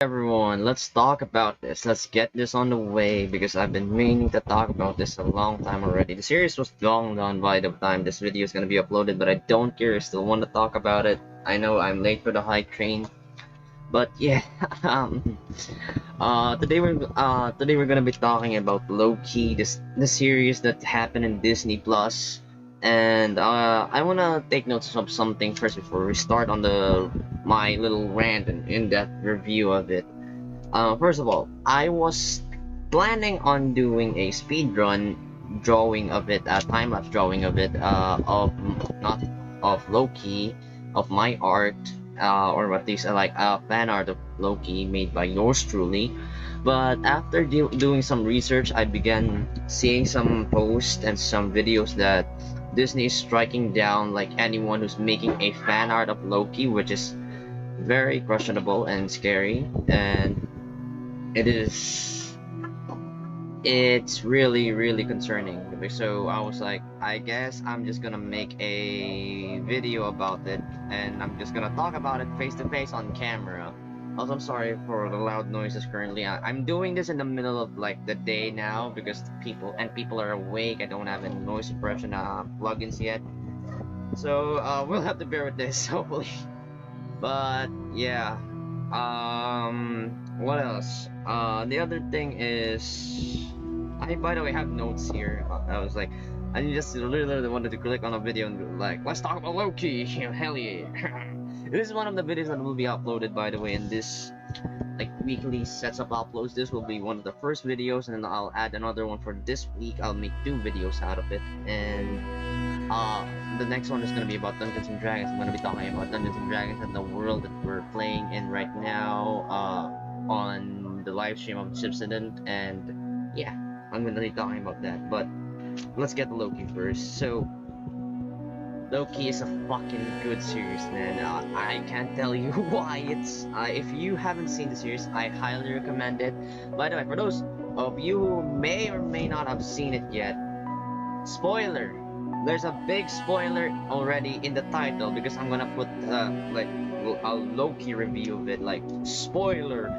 Everyone, let's talk about this. Let's get this on the way because I've been meaning to talk about this a long time already. The series was long done by the time this video is gonna be uploaded, but I don't care. I still want to talk about it. I know I'm late for the hype train, but yeah. Today we're gonna be talking about Loki, the series that happened in Disney Plus, and I wanna take notes of something first before we start on the my little rant and in-depth review of it. First of all, I was planning on doing a speed run drawing of it, a time lapse drawing of it, of not of Loki, of my art, or at least like a fan art of Loki made by yours truly. But after doing some research, I began seeing some posts and some videos that Disney is striking down like anyone who's making a fan art of Loki, which is very questionable and scary, and it is it's really concerning. So I was like, I guess I'm just gonna make a video about it, and I'm just gonna talk about it face to face on camera. Also, I'm sorry for the loud noises currently. I'm doing this in the middle of like the day now because people are awake. I don't have any noise suppression plugins yet, so we'll have to bear with this hopefully. But yeah, what else? The other thing is, I by the way have notes here. I was like, I just literally wanted to click on a video and be like, let's talk about Loki. Hell yeah! This is one of the videos that will be uploaded, by the way, in this like weekly sets of uploads. This will be one of the first videos, and then I'll add another one for this week. I'll make two videos out of it, and uh, the next one is gonna be about Dungeons and Dragons. I'm gonna be talking about Dungeons and Dragons and the world that we're playing in right now, on the live stream of Chipsident, and yeah, I'm gonna be talking about that. But let's get to Loki first. So Loki is a fucking good series, man. I can't tell you why it's. If you haven't seen the series, I highly recommend it. By the way, for those of you who may or may not have seen it yet, spoiler. There's a big spoiler already in the title because I'm gonna put like a Loki review of it. Like spoiler,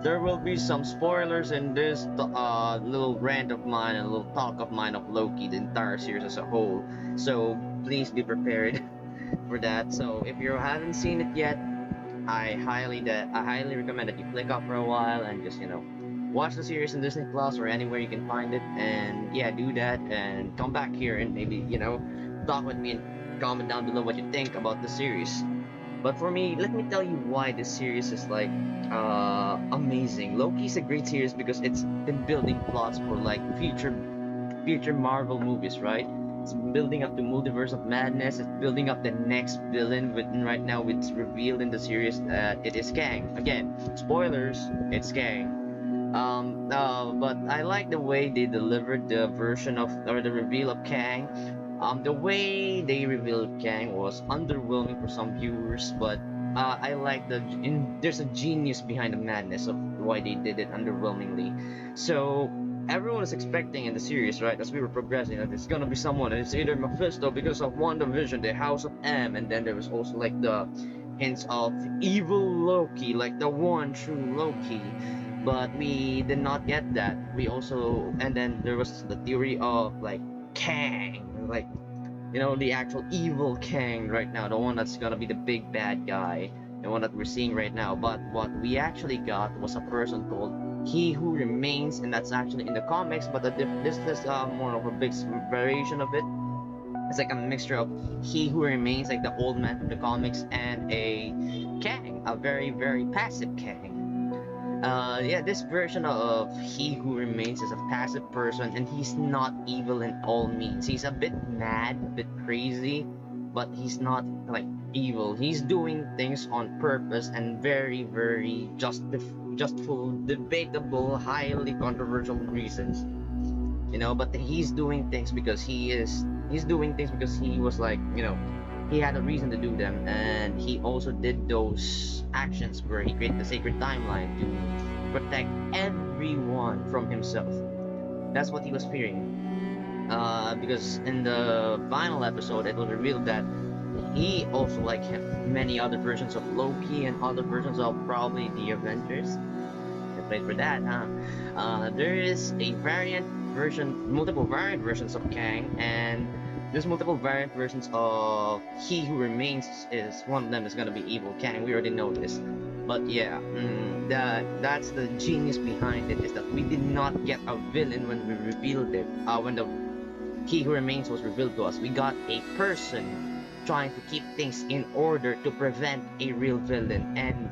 there will be some spoilers in this little rant of mine and little talk of mine of Loki, the entire series as a whole. So please be prepared for that. So if you haven't seen it yet, I highly recommend that you click off for a while and just watch the series in Disney Plus or anywhere you can find it, and yeah, do that and come back here and maybe talk with me and comment down below what you think about the series. But for me, let me tell you why this series is like amazing. Loki's a great series because it's been building plots for like future Marvel movies, right? It's building up the multiverse of madness. It's building up the next villain. With right now, it's revealed in the series that it is Kang. Again, spoilers. It's Kang. But I like the way they delivered the version of or the reveal of Kang. The way they revealed Kang was underwhelming for some viewers, but I like there's a genius behind the madness of why they did it underwhelmingly. So everyone is expecting in the series, right, as we were progressing, that it's gonna be someone, and it's either Mephisto because of WandaVision, the House of M, and then there was also like the hints of evil Loki, like the one true Loki. But we did not get that. We also, and then there was the theory of like Kang, like the actual evil Kang right now, the one that's gonna be the big bad guy, the one that we're seeing right now. But what we actually got was a person called He Who Remains, and that's actually in the comics. But this is more of a big variation of it. It's like a mixture of He Who Remains, like the old man from the comics, and a Kang, a very passive Kang. Yeah, this version of He Who Remains is a passive person, and he's not evil in all means. He's a bit mad, a bit crazy, but he's not like evil. He's doing things on purpose and very justful, debatable, highly controversial reasons. But he's doing things because he's doing things because he was like, he had a reason to do them, and he also did those actions where he created the sacred timeline to protect everyone from himself. That's what he was fearing. Because in the final episode, it was revealed that he also like many other versions of Loki and other versions of probably the Avengers. Wait for that, huh? There is a multiple variant versions of Kang, and there's multiple variant versions of He Who Remains. Is one of them is gonna be Evil Kang. We already know this, but yeah, that's the genius behind it. Is that we did not get a villain when we revealed it. When the He Who Remains was revealed to us, we got a person trying to keep things in order to prevent a real villain, and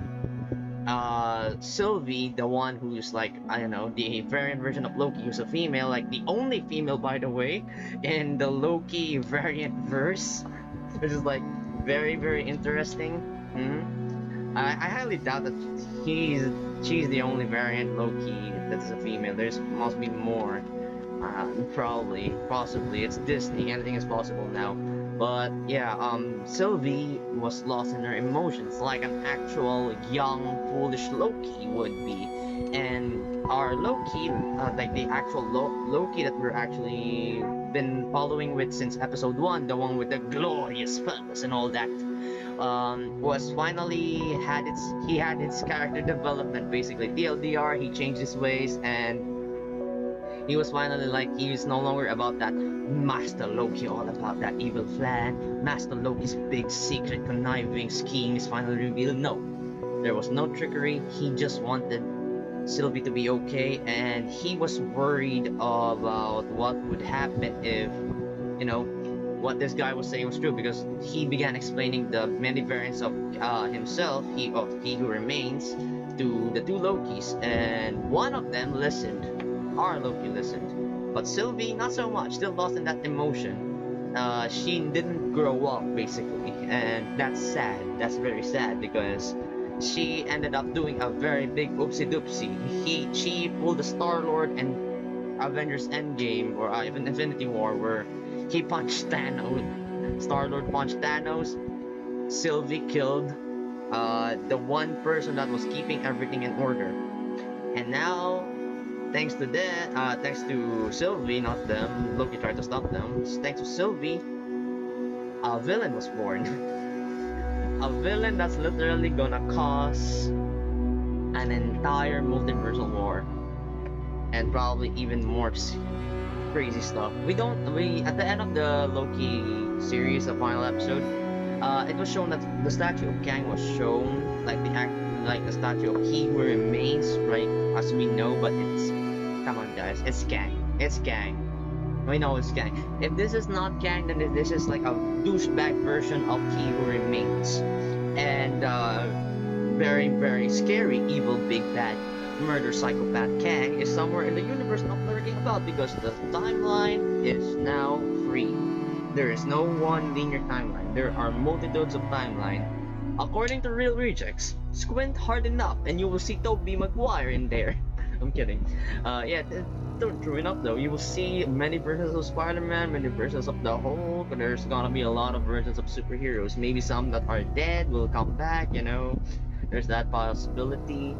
Sylvie, the one who's like, I don't know, the variant version of Loki, who's a female, like the only female, by the way, in the Loki variant verse, which is like very, very interesting. I highly doubt that she's the only variant Loki that's a female. There's must be more. Probably, possibly. It's Disney. Anything is possible now. But yeah, Sylvie was lost in her emotions, like an actual young, foolish Loki would be. And our Loki, like the actual Loki that we're actually been following with since episode 1, the one with the glorious purpose and all that, was finally he had its character development, basically. TLDR, he changed his ways, and he was finally like, he's no longer about that Master Loki, all about that evil plan. Master Loki's big secret conniving scheme is finally revealed. No, there was no trickery. He just wanted Sylvie to be okay, and he was worried about what would happen if, what this guy was saying was true, because he began explaining the many variants of himself, He Who Remains, to the two Lokis, and one of them listened. Our Loki listened, but Sylvie not so much. Still lost in that emotion. She didn't grow up basically, and that's sad. That's very sad, because she ended up doing a very big oopsie doopsie. She pulled the Star-Lord and Avengers Endgame, or even Infinity War, where he punched Thanos. Star-Lord punched Thanos. Sylvie killed the one person that was keeping everything in order, and now, thanks to Sylvie, not them. Loki tried to stop them. Thanks to Sylvie, a villain was born. A villain that's literally gonna cause an entire multiversal war, and probably even more crazy stuff. We at the end of the Loki series, the final episode, it was shown that the statue of Kang was shown, like the statue of He Who Remains, right, as we know, but come on guys, it's Kang. It's Kang. We know it's Kang. If this is not Kang, then this is like a douchebag version of He Who Remains. And very, very scary, evil, big, bad, murder, psychopath Kang is somewhere in the universe not lurking about, because the timeline is now free. There is no one linear timeline. There are multitudes of timelines. According to Real Rejects, squint hard enough and you will see Tobey Maguire in there. I'm kidding. True enough though, you will see many versions of Spider-Man, many versions of the Hulk. There's gonna be a lot of versions of superheroes. Maybe some that are dead will come back, There's that possibility.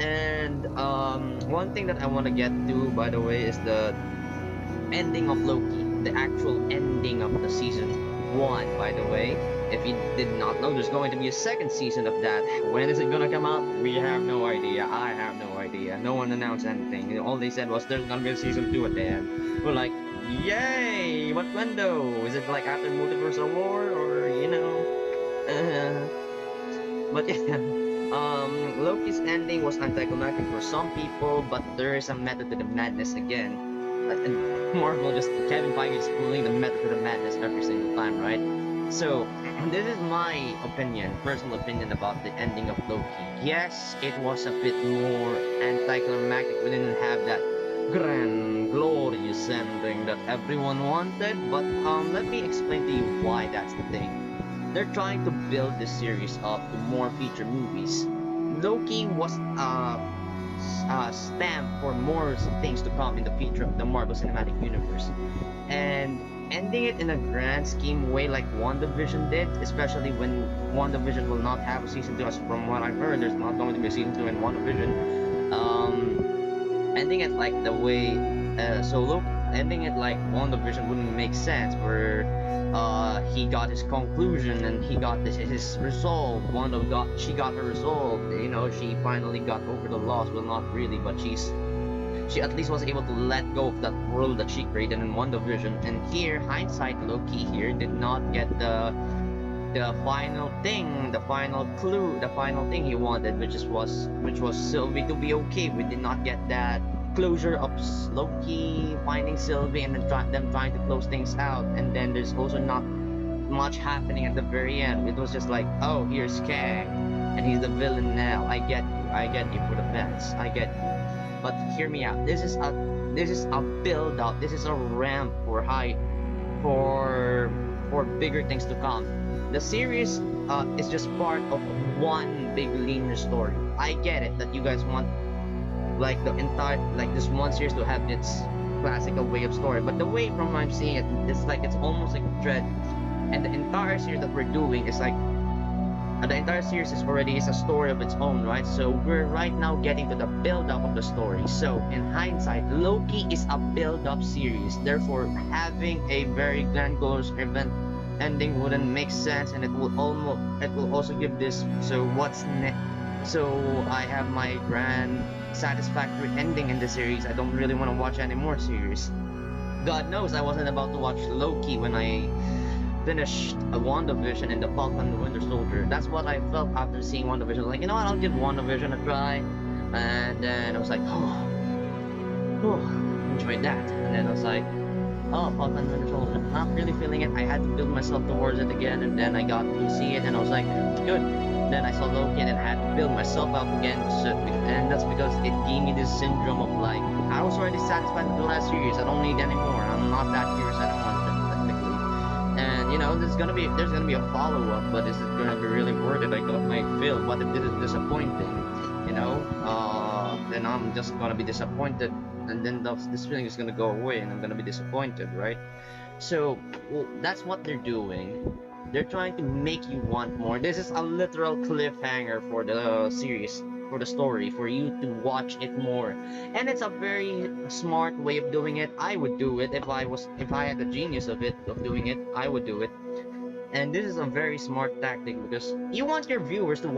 And one thing that I want to get to, by the way, is the ending of Loki. The actual ending of the season 1, by the way. If you did not know, there's going to be a second season of that. When is it gonna come out? We have no idea. I have no idea. No one announced anything. All they said was there's gonna be a season 2 at the end. We're like, yay! What window? Is it like after Multiversal War, or But yeah, Loki's ending was anticlimactic for some people, but there is a method to the madness again. And Marvel Kevin Feige is pulling the method to the madness every single time, right? So, this is my personal opinion about the ending of Loki. Yes, it was a bit more anticlimactic. We didn't have that grand, glorious ending that everyone wanted, but let me explain to you why that's the thing. They're trying to build this series up to more feature movies. Loki was stamp for more things to come in the future of the Marvel Cinematic Universe, and ending it in a grand scheme way like WandaVision did, especially when WandaVision will not have a season 2, as from what I've heard, there's not going to be a season 2 in WandaVision. Ending it like the way ending it like WandaVision wouldn't make sense, where he got his conclusion and he got his resolve. She got her resolve. You know, she finally got over the loss. Well, not really, but she at least was able to let go of that world that she created in WandaVision. And here, hindsight, Loki here did not get the final thing, the final clue, the final thing he wanted, which was Sylvie to be okay. We did not get that closure of Loki finding Sylvie and then them trying to close things out. And then there's also not much happening at the very end. It was just like, oh, here's Kang, and he's the villain now. I get you for the fans. I get you. But hear me out. This is a build up. This is a ramp for bigger things to come. The series is just part of one big linear story. I get it that you guys want like this one series to have its classical way of story, but the way from I'm seeing it, it's like it's almost like a thread, and the entire series that we're doing is like the entire series is already a story of its own, right? So we're right now getting to the build up of the story. So in hindsight, Loki is a build up series. Therefore, having a very grandiose event ending wouldn't make sense, and it will also give this. So what's next? So I have my grand satisfactory ending in the series. I don't really want to watch any more series. God knows I wasn't about to watch Loki when I finished a WandaVision and the Falcon and the Winter Soldier. That's what I felt after seeing WandaVision. Like, you know what, I'll give WandaVision a try. And then I was like, enjoyed that. And then I was like, oh, Falcon and Winter Soldier, not really feeling it. I had to build myself towards it again, and then I got to see it, and I was like, good. Then I saw Loki, and then I had to build myself up again. So, and that's because it gave me this syndrome of like, I was already satisfied with the last series. I don't need any more. I'm not that curious anymore. And you know, there's gonna be a follow-up, but is it gonna be really worth it? I got my fill. What if this is disappointing? You know, then I'm just gonna be disappointed, and then this feeling is gonna go away, and I'm gonna be disappointed, right? So that's what they're doing. They're trying to make you want more. This is a literal cliffhanger for the series, for the story, for you to watch it more. And it's a very smart way of doing it. I would do it if I had the genius of doing it. I would do it. And this is a very smart tactic because you want your viewers to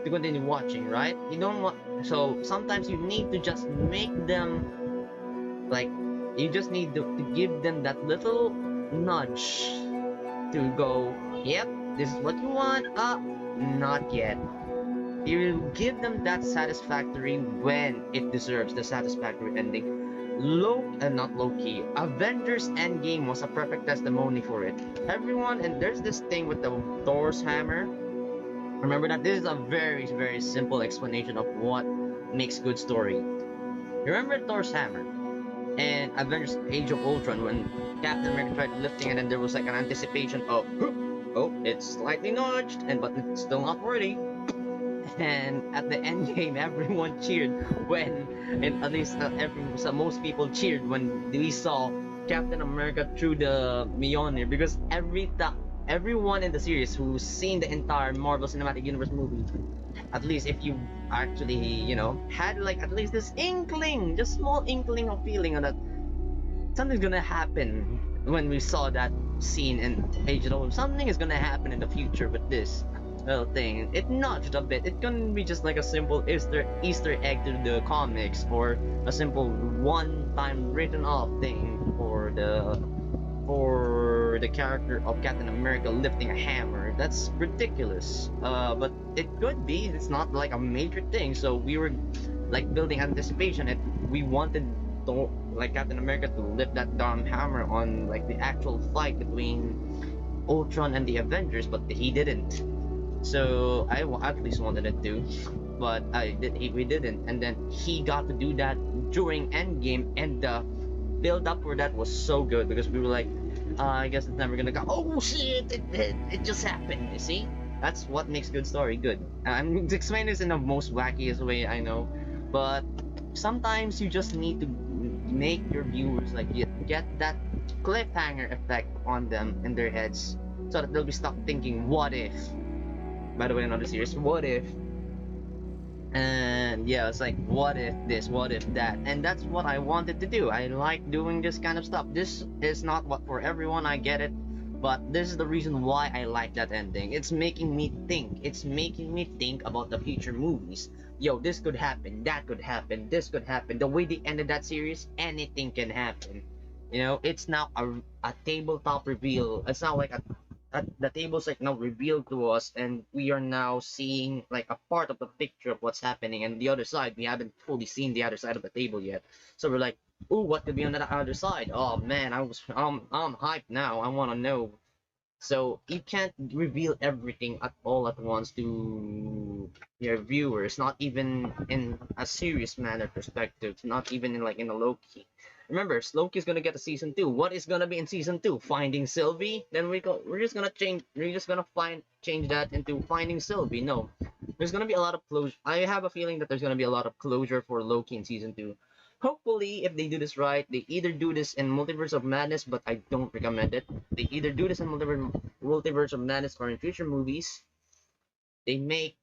continue watching, right? You don't want. So sometimes you need to just make them like. You just need to give them that little nudge to go, yep, this is what you want. Not yet. You give them that satisfactory when it deserves the satisfactory ending. Not Loki. Avengers Endgame was a perfect testimony for it. Everyone, and there's this thing with the Thor's hammer. Remember that this is a very, very simple explanation of what makes good story. Remember Thor's hammer and Avengers Age of Ultron when Captain America tried lifting it and there was like an anticipation of, oh, it's slightly nudged, but it's still not worthy. And at the end game, everyone cheered when, and at least most people cheered when we saw Captain America through the Mjolnir, because everyone in the series who's seen the entire Marvel Cinematic Universe movie, at least if you actually, you know, had like at least this inkling, just small inkling of feeling on that something's gonna happen when we saw that scene in Age of Ultron. Something is gonna happen in the future with this little thing. It nudged a bit. It couldn't be just like a simple Easter egg to the comics or a simple one-time written off thing for the character of Captain America lifting a hammer. That's ridiculous. But it could be. It's not like a major thing. So we were like building anticipation. We wanted like Captain America to lift that damn hammer on like the actual fight between Ultron and the Avengers, but he didn't. So I at least wanted it to, but we didn't. And then he got to do that during Endgame, and the build up for that was so good because we were like, I guess it's never gonna go. Oh shit! It just happened. You see? That's what makes good story good. I'm explaining this in the most wackiest way I know, but sometimes you just need to make your viewers like get that cliffhanger effect on them in their heads, so that they'll be stuck thinking, what if? By the way, another series, what if? And yeah, it's like, what if this, what if that? And that's what I wanted to do. I like doing this kind of stuff. This is not what for everyone, I get it, but this is the reason why I like that ending. It's making me think. It's making me think about the future movies. Yo, this could happen, that could happen, this could happen. The way they ended that series, anything can happen. It's now a tabletop reveal. It's not like the table's like now revealed to us, and we are now seeing like a part of the picture of what's happening, and the other side we haven't fully seen the other side of the table yet. So we're like, ooh, what could be on the other side? Oh man, I'm hyped now. I want to know. So you can't reveal everything at all at once to your viewers, not even in a serious manner perspective, not even in a Loki. Remember, Loki's gonna get a season two. What is gonna be in season two? Finding Sylvie? Then we're just gonna change. We're just gonna change that into Finding Sylvie. No, there's gonna be a lot of closure. I have a feeling that there's gonna be a lot of closure for Loki in season two. Hopefully, if they do this right, they either do this in Multiverse of Madness, but I don't recommend it. They either do this in Multiverse of Madness or in future movies. They make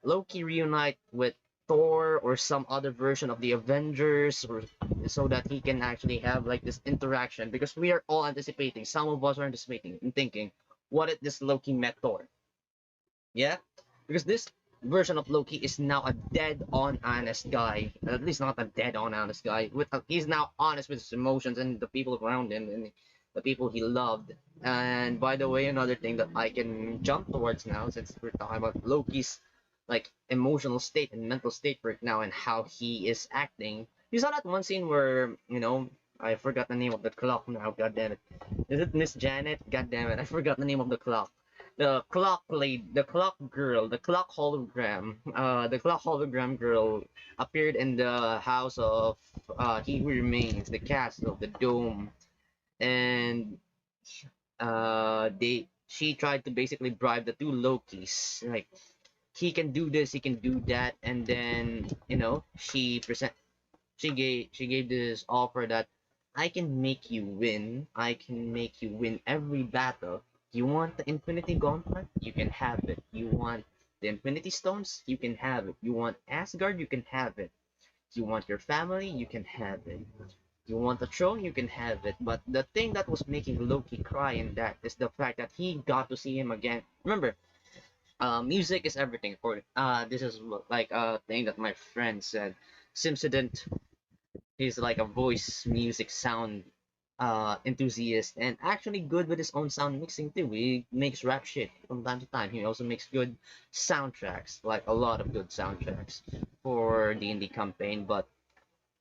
Loki reunite with Thor or some other version of the Avengers, or so that he can actually have like this interaction. Because we are all anticipating. Some of us are anticipating and thinking, what if this Loki met Thor? Yeah, because this version of Loki is now a dead-on honest guy. At least not a dead-on honest guy. He's now honest with his emotions and the people around him and the people he loved. And by the way, another thing that I can jump towards now, since we're talking about Loki's like emotional state and mental state right now and how he is acting. You saw that one scene where I forgot the name of the clock now. God damn it! Is it Miss Janet? God damn it! I forgot the name of the clock. The clock girl, the clock hologram girl appeared in the house of He Who Remains, the castle, the dome, and they she tried to basically bribe the two Lokis, like he can do this, he can do that, and then she gave this offer that I can make you win. I can make you win every battle. You want the Infinity Gauntlet? You can have it. You want the Infinity Stones? You can have it. You want Asgard? You can have it. You want your family? You can have it. You want the throne? You can have it. But the thing that was making Loki cry in that is the fact that he got to see him again. Remember, music is everything. For this is like a thing that my friend said. Simsident, he's like a voice music sound enthusiast and actually good with his own sound mixing too. He makes rap shit from time to time. He also makes good soundtracks, like a lot of good soundtracks for D&D campaign. But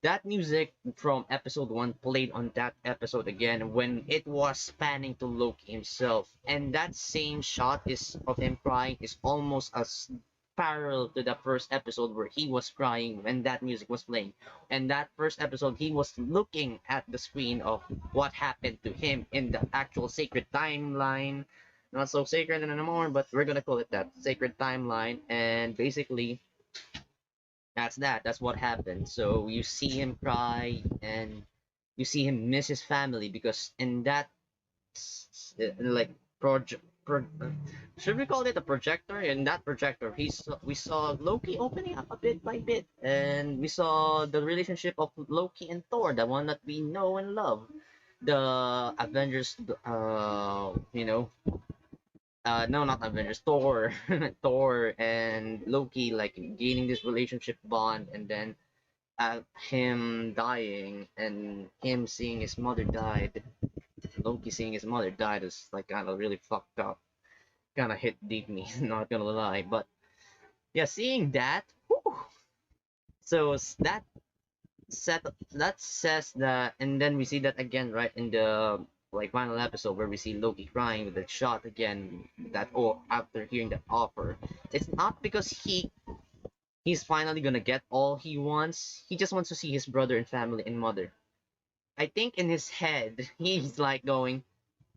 that music from episode 1 played on that episode again when it was panning to Loki himself, and that same shot is of him crying is almost as parallel to the first episode where he was crying when that music was playing. And that first episode he was looking at the screen of what happened to him in the actual sacred timeline. Not so sacred anymore, but we're gonna call it that, sacred timeline. And basically that's what happened. So you see him cry and you see him miss his family because in that like project should we call it a projector? In that projector we saw Loki opening up a bit by bit, and we saw the relationship of Loki and Thor, the one that we know and love, the Avengers, no, not Avengers, Thor, Thor and Loki like gaining this relationship bond, and then him dying and him seeing his mother died. Loki seeing his mother died is like kind of really fucked up, kind of hit deep me, not gonna lie. But yeah, seeing that, whew, so set that says that, and then we see that again right in the like final episode where we see Loki crying with that shot again, that or after hearing that offer. It's not because he's finally gonna get all he wants. He just wants to see his brother and family and mother. I think in his head he's like going,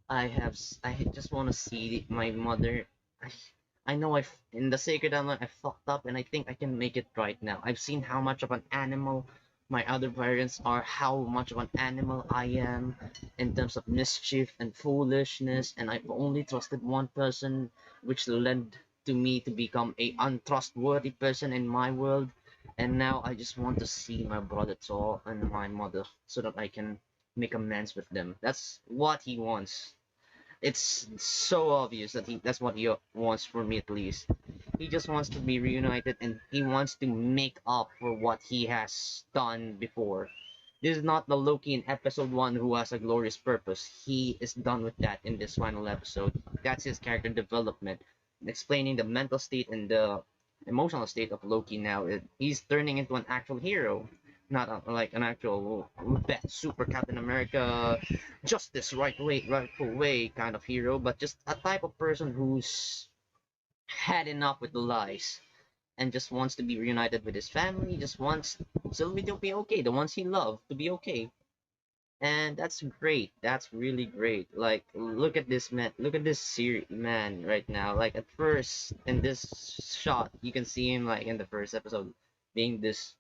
I just want to see my mother. I know in the sacred element I fucked up, and I think I can make it right now. I've seen how much of an animal my other parents are, how much of an animal I am in terms of mischief and foolishness, and I've only trusted one person, which led to me to become a untrustworthy person in my world. And now I just want to see my brother Thor and my mother so that I can make amends with them. That's what he wants. It's so obvious that that's what he wants for me at least. He just wants to be reunited and he wants to make up for what he has done before. This is not the Loki in episode 1 who has a glorious purpose. He is done with that in this final episode. That's his character development. Explaining the mental state and the emotional state of Loki now. He's turning into an actual hero. Not like an actual super Captain America, justice rightful way kind of hero, but just a type of person who's had enough with the lies and just wants to be reunited with his family, just wants Sylvie to be okay, the ones he loved to be okay. And that's great. That's really great. Like, look at this man. Look at this man right now. Like, at first, in this shot, you can see him, like, in the first episode, being this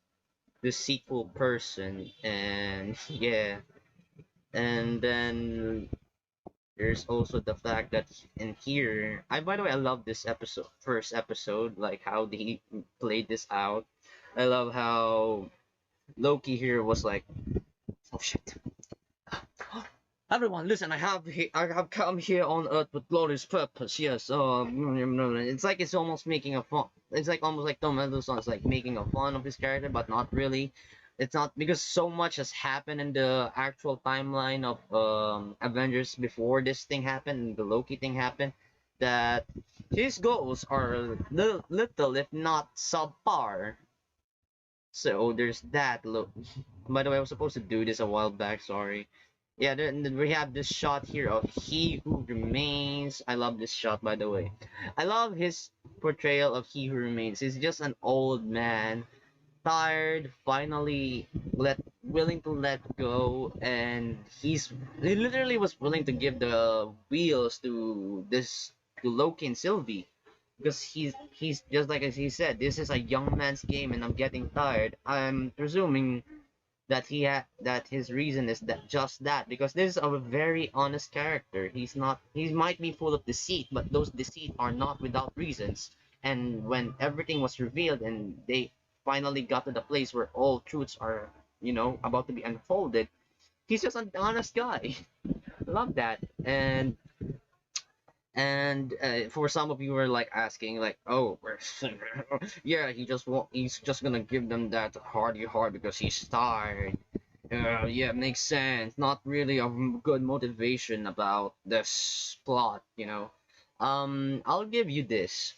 deceitful person. And, yeah. And then there's also the fact that in here, by the way, I love this first episode, like how he played this out. I love how Loki here was like, oh shit. Everyone, listen! I have come here on Earth with glorious purpose. Yes, it's like it's almost making a fun. It's like almost like Tom Hiddleston's like making a fun of his character, but not really. It's not because so much has happened in the actual timeline of Avengers before this thing happened, the Loki thing happened, that his goals are little, if not subpar. So there's that. Look, by the way, I was supposed to do this a while back. Sorry. Yeah, then we have this shot here of He Who Remains. I love this shot, by the way. I love his portrayal of He Who Remains. He's just an old man, tired, finally willing to let go, and he literally was willing to give the wheels to Loki and Sylvie because he's just like as he said, this is a young man's game, and I'm getting tired. I'm presuming that his reason is that just that because this is a very honest character. He might be full of deceit, but those deceit are not without reasons. And when everything was revealed and they finally got to the place where all truths are, about to be unfolded, he's just an honest guy. Love that. And for some of you who are like asking, like, oh, yeah, he's just gonna give them that hardy heart because he's tired. Yeah, makes sense. Not really a good motivation about this plot. I'll give you this.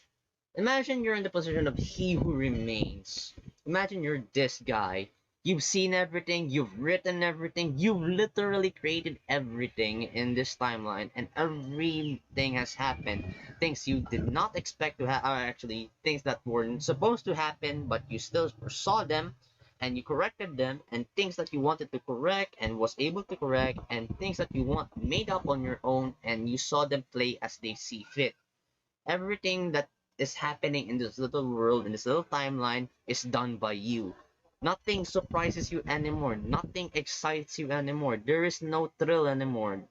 Imagine you're in the position of He Who Remains. Imagine you're this guy. You've seen everything, you've written everything, you've literally created everything in this timeline, and everything has happened. Things you did not expect to happen, actually, things that weren't supposed to happen, but you still saw them, and you corrected them, and things that you wanted to correct and was able to correct, and things that you want made up on your own, and you saw them play as they see fit. Everything that is happening in this little world, in this little timeline, is done by you. Nothing surprises you anymore. Nothing excites you anymore. There is no thrill anymore.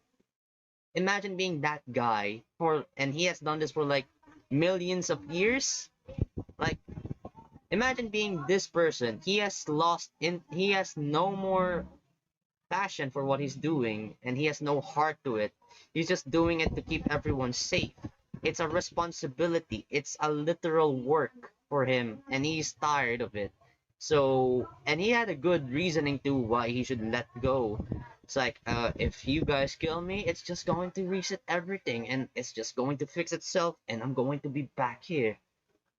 Imagine being that guy and he has done this for like millions of years. Like, imagine being this person. He has no more passion for what he's doing and he has no heart to it. He's just doing it to keep everyone safe. It's a responsibility. It's a literal work for him and he's tired of it. So, and he had a good reasoning to why he should let go. It's like, if you guys kill me, it's just going to reset everything and it's just going to fix itself and I'm going to be back here.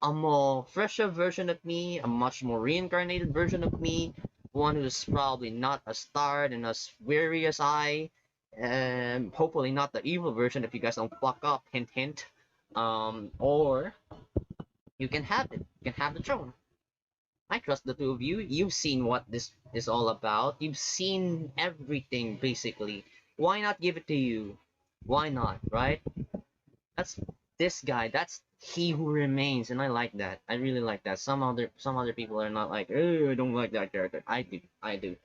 A more fresher version of me, a much more reincarnated version of me, one who's probably not as tired and as weary as I, and hopefully not the evil version if you guys don't fuck up, hint hint. Or you can have it. You can have the throne. I trust the two of you. You've seen what this is all about. You've seen everything basically. Why not give it to you? Why not, right? That's this guy. That's He Who Remains, and I like that. I really like that. Some other people are not like, oh, I don't like that character. I do. I do.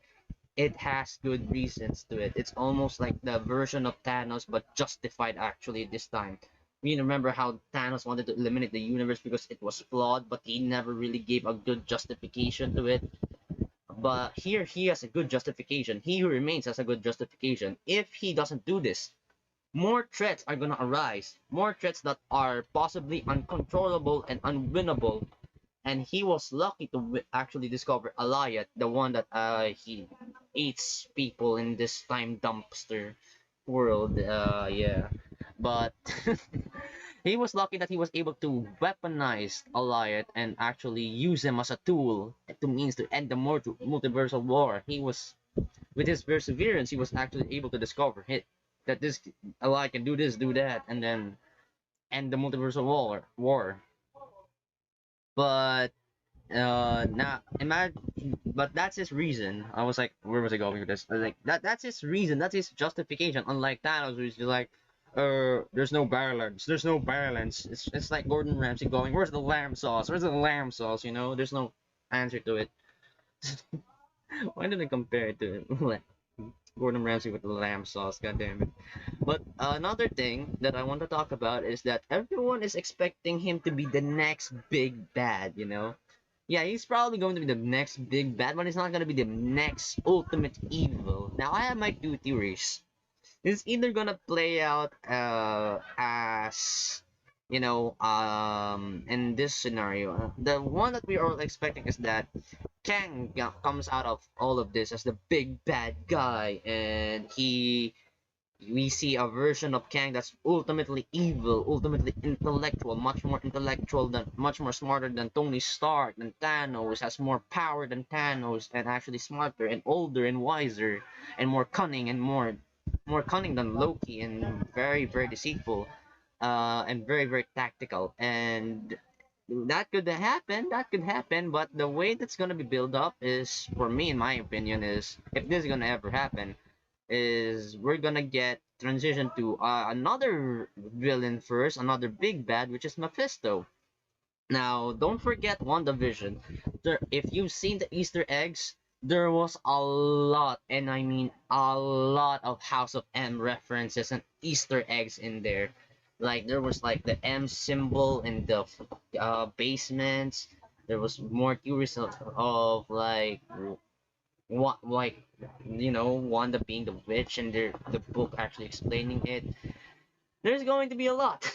It has good reasons to it. It's almost like the version of Thanos, but justified actually this time. We remember how Thanos wanted to eliminate the universe because it was flawed, but he never really gave a good justification to it. But here he has a good justification. He who remains has a good justification. If he doesn't do this, more threats are gonna arise. More threats that are possibly uncontrollable and unwinnable. And he was lucky to actually discover Alliot, the one that he eats people in this time dumpster world. Yeah, but he was lucky that he was able to weaponize Alliot and actually use him as a tool to means to end the multiversal war. He was with his perseverance, he was actually able to discover that this Alliot can do this, do that, and then end the multiversal war. But now imagine, but that's his reason. I was like, where was I going with this? I was like, that's his reason, that's his justification. Unlike Thanos, who's just like, there's no balance, there's no balance. It's like Gordon Ramsay going, where's the lamb sauce, where's the lamb sauce, you know, there's no answer to it. Why did I compare it to Gordon Ramsay with the lamb sauce? God damn it. But another thing that I want to talk about is that everyone is expecting him to be the next big bad, you know? Yeah, he's probably going to be the next big bad, but he's not going to be the next ultimate evil. Now, I have my two theories. It's either going to play out as, in this scenario. The one that we are all expecting is that Kang comes out of all of this as the big bad guy, and we see a version of Kang that's ultimately evil, ultimately intellectual, much more smarter than Tony Stark, than Thanos, has more power than Thanos, and actually smarter and older and wiser, and more cunning and more cunning than Loki, and very very deceitful, and very very tactical. And that could happen. That could happen. But the way that's gonna be built up is, for me, in my opinion, is if this is gonna ever happen, is we're gonna get transition to another villain first, another big bad, which is Mephisto. Now, don't forget WandaVision. If you've seen the Easter eggs, there was a lot, and I mean a lot of House of M references and Easter eggs in there. Like there was like the M symbol in the basements. There was more theories of like what like Wanda being the witch and the book actually explaining it. There's going to be a lot.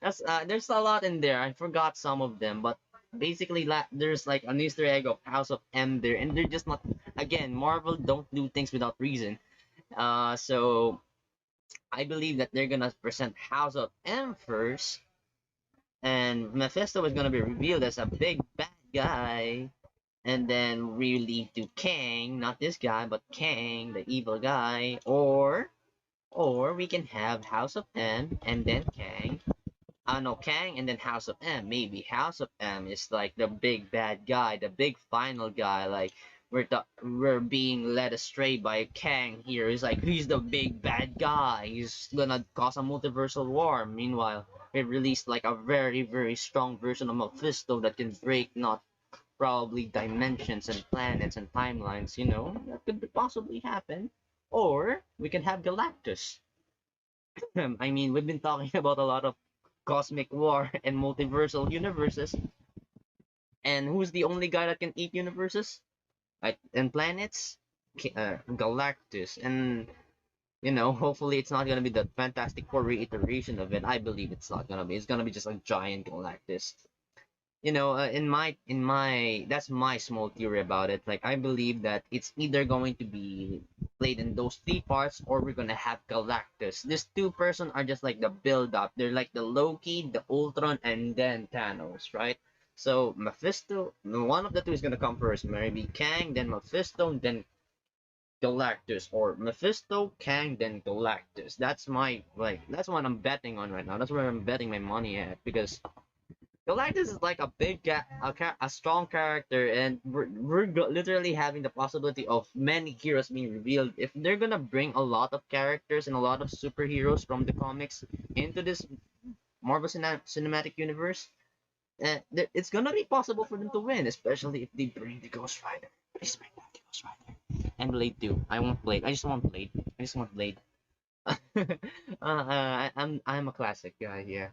That's there's a lot in there. I forgot some of them, but basically there's like an Easter egg of House of M there, and they're just not. Again, Marvel don't do things without reason. So I believe that they're gonna present House of M first, and Mephisto is gonna be revealed as a big bad guy, and then we lead to Kang, not this guy, but Kang, the evil guy, or we can have House of M and then Kang. No, Kang and then House of M. Maybe House of M is like the big bad guy, the big final guy. Like we're being led astray by Kang here. He's like he's the big bad guy. He's gonna cause a multiversal war. Meanwhile, we released like a very very strong version of Mephisto that can break not probably dimensions and planets and timelines. That could possibly happen. Or we can have Galactus. I mean, we've been talking about a lot of cosmic war and multiversal universes. And who's the only guy that can eat universes? Right? And planets? Galactus. And, hopefully it's not going to be the Fantastic Four reiteration of it. I believe it's not going to be. It's going to be just a giant Galactus. In my that's my small theory about it. Like I believe that it's either going to be played in those three parts, or we're gonna have Galactus. These two person are just like the build up. They're like the Loki, the Ultron, and then Thanos, right? So Mephisto, one of the two is gonna come first. Maybe Kang, then Mephisto, then Galactus, or Mephisto, Kang, then Galactus. That's what I'm betting on right now. That's where I'm betting my money at, because Galactus is like a a strong character, and we're literally having the possibility of many heroes being revealed. If they're gonna bring a lot of characters and a lot of superheroes from the comics into this Marvel Cinematic Universe, it's gonna be possible for them to win, especially if they bring the Ghost Rider. Please bring back the Ghost Rider. And Blade too. I want Blade. I just want Blade. I just want Blade. I'm a classic guy, yeah.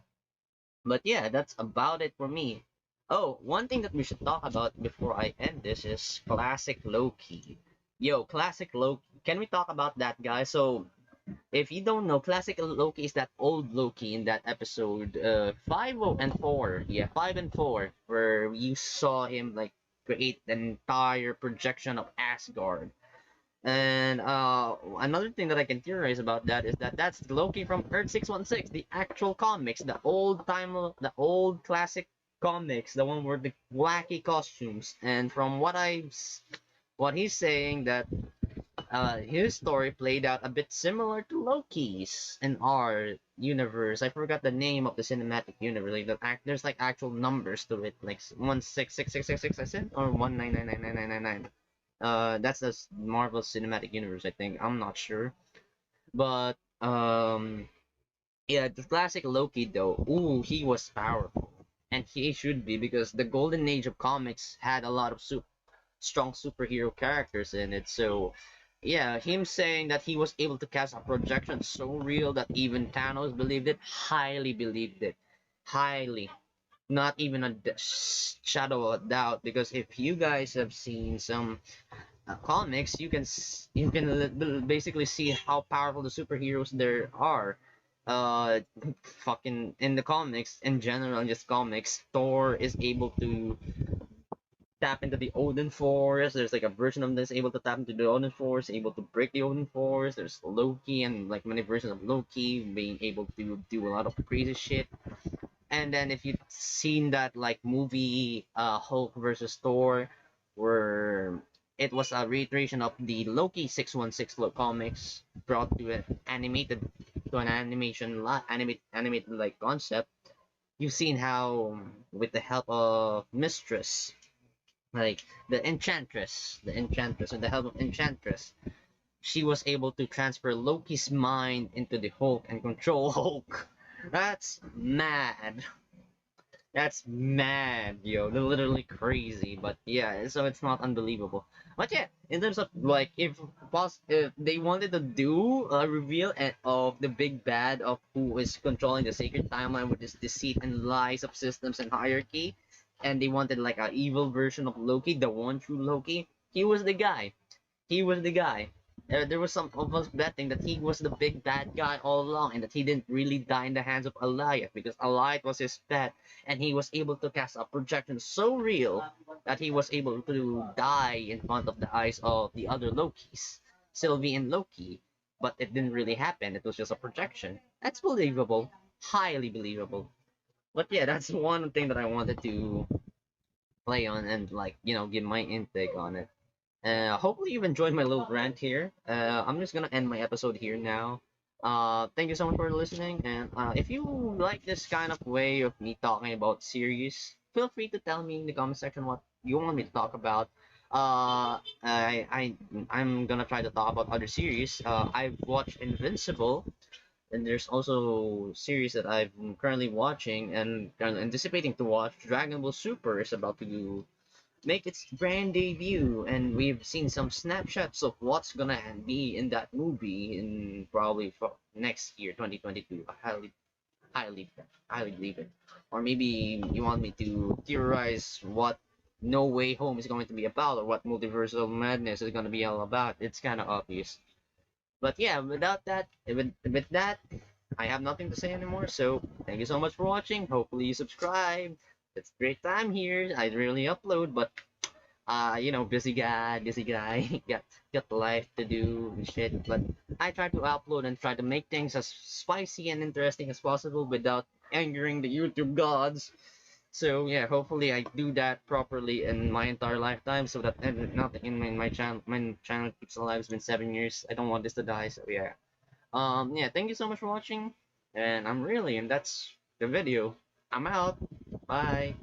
But yeah, that's about it for me. Oh, one thing that we should talk about before I end this is classic Loki. Yo, classic Loki. Can we talk about that guy? So, if you don't know, classic Loki is that old Loki in that episode 5 and 4. Yeah, 5 and 4, where you saw him like create an entire projection of Asgard. And another thing that I can theorize about that is that that's Loki from Earth 616, the actual comics, the old classic comics, the one with the wacky costumes. And from what he's saying that his story played out a bit similar to Loki's in our universe. I forgot the name of the cinematic universe. Like there's like actual numbers to it, like 1666666, I said, or 1999999. That's the Marvel Cinematic Universe, I think. I'm not sure, but yeah, the classic Loki though. Ooh, he was powerful, and he should be because the golden age of comics had a lot of strong superhero characters in it. So, yeah, him saying that he was able to cast a projection so real that even Thanos believed it, highly believed it, highly. Not even a shadow of a doubt. Because if you guys have seen some comics, you can basically see how powerful the superheroes there are. Uh, fucking in the comics in general, just comics, Thor is able to tap into the Odin Force. There's like a version of this able to tap into the Odin Force, able to break the Odin Force. There's Loki and like many versions of Loki being able to do a lot of crazy shit. And then if you've seen that like movie Hulk versus Thor, where it was a reiteration of the Loki 616 comics brought to an animated to an animated like concept. You've seen how with the help of Mistress, like the help of Enchantress, she was able to transfer Loki's mind into the Hulk and control Hulk. That's mad. That's mad, yo. They're literally crazy, but yeah, so it's not unbelievable. But yeah, in terms of like, if they wanted to do a reveal of the big bad of who is controlling the sacred timeline with this deceit and lies of systems and hierarchy, and they wanted like a evil version of Loki, the one true Loki, he was the guy. He was the guy. There was some of us betting that he was the big bad guy all along and that he didn't really die in the hands of Alliath because Alliath was his pet and he was able to cast a projection so real that he was able to die in front of the eyes of the other Lokis, Sylvie and Loki. But it didn't really happen. It was just a projection. That's believable. Highly believable. But yeah, that's one thing that I wanted to play on and like, give my intake on it. Hopefully you've enjoyed my little rant here. I'm just gonna end my episode here now. Thank you so much for listening, and if you like this kind of way of me talking about series, feel free to tell me in the comment section what you want me to talk about. I'm gonna try to talk about other series. I've watched Invincible, and there's also series that I'm currently watching and currently anticipating to watch. Dragon Ball Super is about to make its brand debut, and we've seen some snapshots of what's gonna be in that movie in probably for next year, 2022. I highly believe it. Or maybe you want me to theorize what No Way Home is going to be about, or what Multiversal Madness is going to be all about. It's kind of obvious. But yeah, with that, I have nothing to say anymore. So thank you so much for watching. Hopefully you subscribe. It's a great time here. I rarely upload, but busy guy, got life to do and shit. But I try to upload and try to make things as spicy and interesting as possible without angering the YouTube gods. So yeah, hopefully I do that properly in my entire lifetime, so that nothing in my channel keeps alive. It's been 7 years. I don't want this to die. So yeah, yeah. Thank you so much for watching, and I'm really, and that's the video. I'm out. Bye.